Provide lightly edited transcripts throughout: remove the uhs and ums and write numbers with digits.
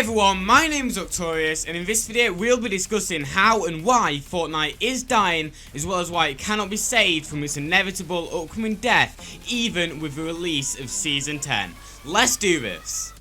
everyone, my name is Octorious, and in this video we'll be discussing how and why Fortnite is dying, as well as why it cannot be saved from its inevitable upcoming death, even with the release of Season 10. Let's do this!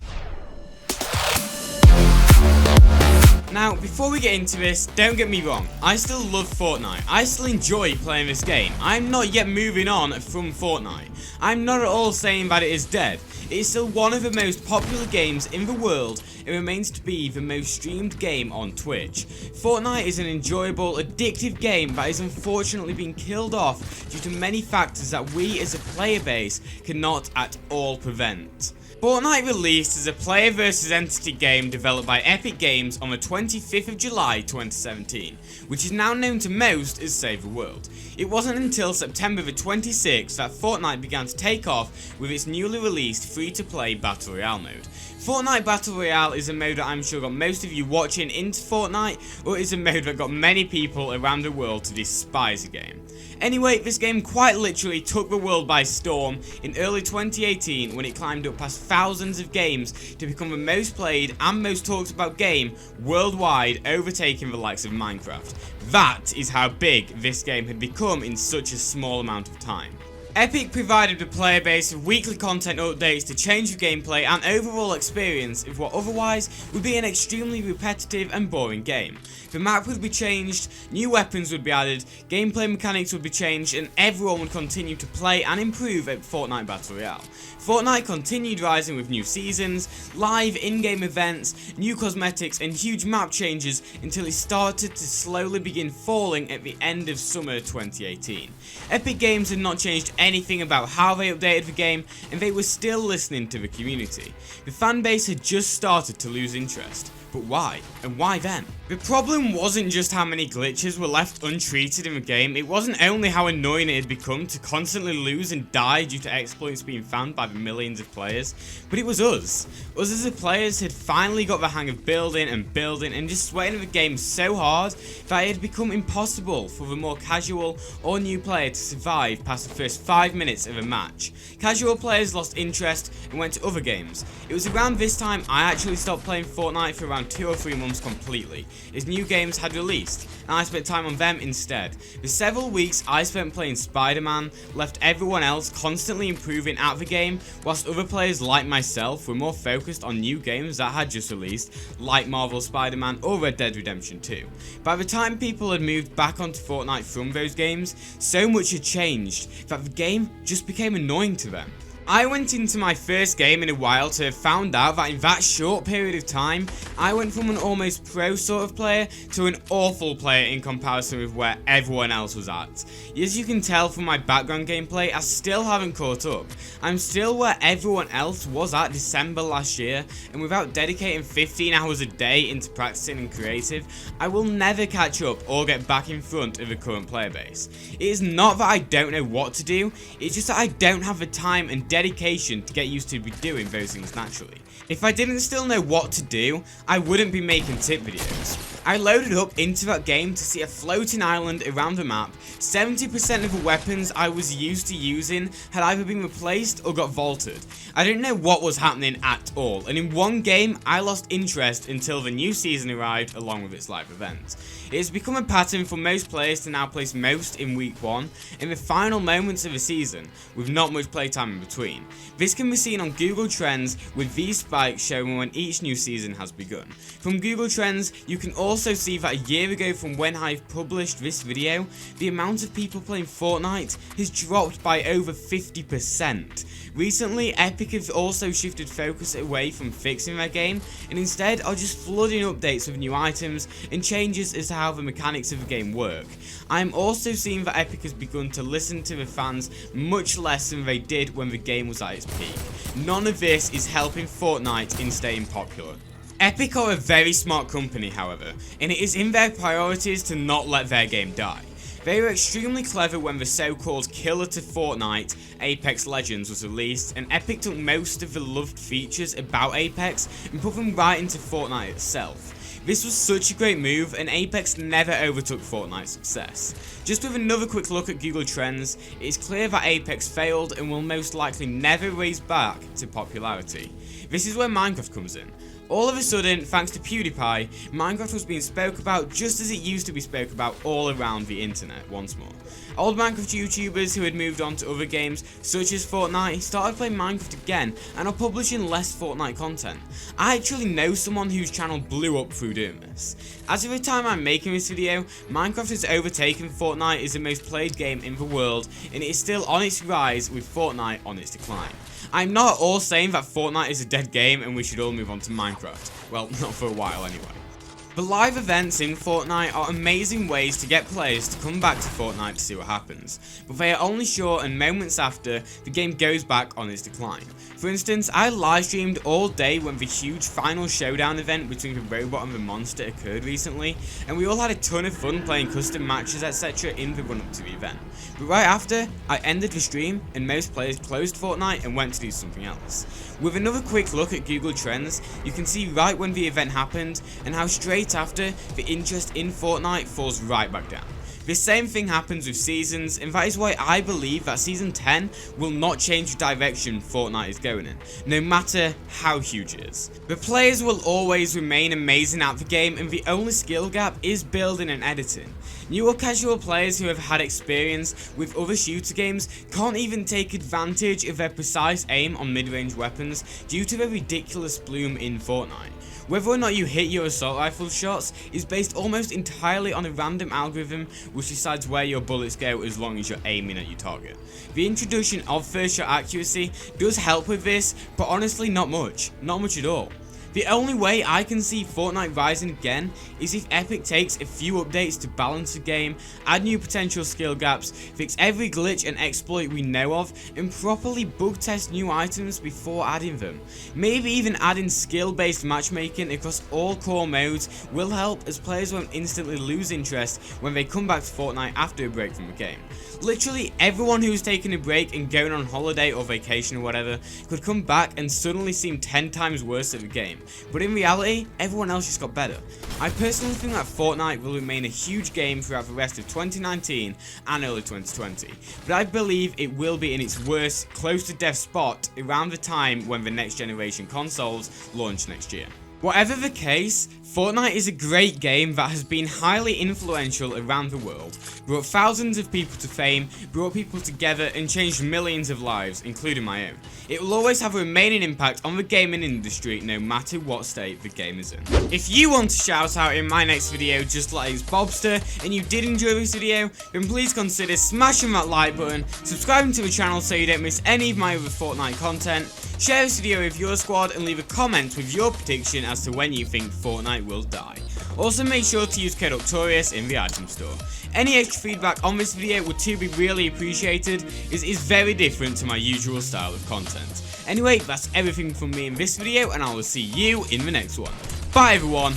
Now, before we get into this, don't get me wrong, I still love Fortnite. I still enjoy playing this game. I'm not yet moving on from Fortnite. I'm not at all saying that it is dead. It is still one of the most popular games in the world and remains to be the most streamed game on Twitch. Fortnite is an enjoyable, addictive game that is unfortunately being killed off due to many factors that we as a player base cannot at all prevent. Fortnite released as a player versus entity game developed by Epic Games on the 25th of July 2017, which is now known to most as Save the World. It wasn't until September the 26th that Fortnite began to take off with its newly released free-to-play Battle Royale mode. Fortnite Battle Royale is a mode that I'm sure got most of you watching into Fortnite, or is a mode that got many people around the world to despise the game. Anyway, this game quite literally took the world by storm in early 2018 when it climbed up past thousands of games to become the most played and most talked about game worldwide, overtaking the likes of Minecraft. That is how big this game had become in such a small amount of time. Epic provided the player base with weekly content updates to change the gameplay and overall experience of what otherwise would be an extremely repetitive and boring game. The map would be changed, new weapons would be added, gameplay mechanics would be changed, and everyone would continue to play and improve at Fortnite Battle Royale. Fortnite continued rising with new seasons, live in-game events, new cosmetics, and huge map changes until it started to slowly begin falling at the end of summer 2018. Epic Games had not changed anything about how they updated the game, and they were still listening to the community. The fanbase had just started to lose interest. But why? And why then? The problem wasn't just how many glitches were left untreated in the game, it wasn't only how annoying it had become to constantly lose and die due to exploits being found by the millions of players, but it was us. Us as the players had finally got the hang of building and just sweating the game so hard that it had become impossible for the more casual or new player to survive past the first 5 minutes of a match. Casual players lost interest and went to other games. It was around this time I actually stopped playing Fortnite for around 2 or 3 months completely, as new games had released, and I spent time on them instead. The several weeks I spent playing Spider-Man left everyone else constantly improving at the game, whilst other players like myself were more focused on new games that had just released, like Marvel Spider-Man or Red Dead Redemption 2. By the time people had moved back onto Fortnite from those games, so much had changed that the game just became annoying to them. I went into my first game in a while to have found out that in that short period of time, I went from an almost pro sort of player to an awful player in comparison with where everyone else was at. As you can tell from my background gameplay, I still haven't caught up. I'm still where everyone else was at December last year, and without dedicating 15 hours a day into practicing and creative, I will never catch up or get back in front of the current player base. It is not that I don't know what to do, it's just that I don't have the time and dedication to get used to be doing those things naturally. If I didn't still know what to do, I wouldn't be making tip videos. I loaded up into that game to see a floating island around the map. 70% of the weapons I was used to using had either been replaced or got vaulted. I didn't know what was happening at all, and in one game I lost interest until the new season arrived along with its live events. It has become a pattern for most players to now place most in week 1 in the final moments of the season, with not much playtime in between. This can be seen on Google Trends, with these spikes showing when each new season has begun. From Google Trends, you can also see that a year ago from when I've published this video, the amount of people playing Fortnite has dropped by over 50%. Recently, Epic have also shifted focus away from fixing their game, and instead are just flooding updates with new items and changes as to how the mechanics of the game work. I am also seeing that Epic has begun to listen to the fans much less than they did when the game was at its peak. None of this is helping Fortnite in staying popular. Epic are a very smart company, however, and it is in their priorities to not let their game die. They were extremely clever when the so-called killer to Fortnite, Apex Legends, was released, and Epic took most of the loved features about Apex and put them right into Fortnite itself. This was such a great move, and Apex never overtook Fortnite's success. Just with another quick look at Google Trends, it is clear that Apex failed and will most likely never raise back to popularity. This is where Minecraft comes in. All of a sudden, thanks to PewDiePie, Minecraft was being spoke about just as it used to be spoke about all around the internet once more. Old Minecraft YouTubers who had moved on to other games, such as Fortnite, started playing Minecraft again and are publishing less Fortnite content. I actually know someone whose channel blew up through doing this. As of the time I'm making this video, Minecraft has overtaken Fortnite as the most played game in the world, and it is still on its rise with Fortnite on its decline. I'm not at all saying that Fortnite is a dead game and we should all move on to Minecraft. Well, not for a while anyway. The live events in Fortnite are amazing ways to get players to come back to Fortnite to see what happens, but they are only short and moments after the game goes back on its decline. For instance, I live streamed all day when the huge final showdown event between the robot and the monster occurred recently, and we all had a ton of fun playing custom matches etc. in the run up to the event. But right after, I ended the stream and most players closed Fortnite and went to do something else. With another quick look at Google Trends, you can see right when the event happened and how straight after the interest in Fortnite falls right back down. The same thing happens with seasons, and that is why I believe that Season 10 will not change the direction Fortnite is going in, no matter how huge it is. The players will always remain amazing at the game, and the only skill gap is building and editing. New or casual players who have had experience with other shooter games can't even take advantage of their precise aim on mid-range weapons due to the ridiculous bloom in Fortnite. Whether or not you hit your assault rifle shots is based almost entirely on a random algorithm which decides where your bullets go as long as you're aiming at your target. The introduction of first shot accuracy does help with this, but honestly not much at all. The only way I can see Fortnite rising again is if Epic takes a few updates to balance the game, add new potential skill gaps, fix every glitch and exploit we know of, and properly bug test new items before adding them. Maybe even adding skill-based matchmaking across all core modes will help, as players won't instantly lose interest when they come back to Fortnite after a break from the game. Literally everyone who's taking a break and going on holiday or vacation or whatever could come back and suddenly seem 10 times worse at the game, but in reality, everyone else just got better. I personally think that Fortnite will remain a huge game throughout the rest of 2019 and early 2020, but I believe it will be in its worst, close to death spot around the time when the next generation consoles launch next year. Whatever the case, Fortnite is a great game that has been highly influential around the world, brought thousands of people to fame, brought people together and changed millions of lives, including my own. It will always have a remaining impact on the gaming industry no matter what state the game is in. If you want to shout out in my next video just like it's Bobster and you did enjoy this video, then please consider smashing that like button, subscribing to the channel so you don't miss any of my other Fortnite content, share this video with your squad and leave a comment with your prediction as to when you think Fortnite will die. Also make sure to use code Octorious in the item store. Any extra feedback on this video would too be really appreciated, as it is very different to my usual style of content. Anyway, that's everything from me in this video and I will see you in the next one. Bye everyone!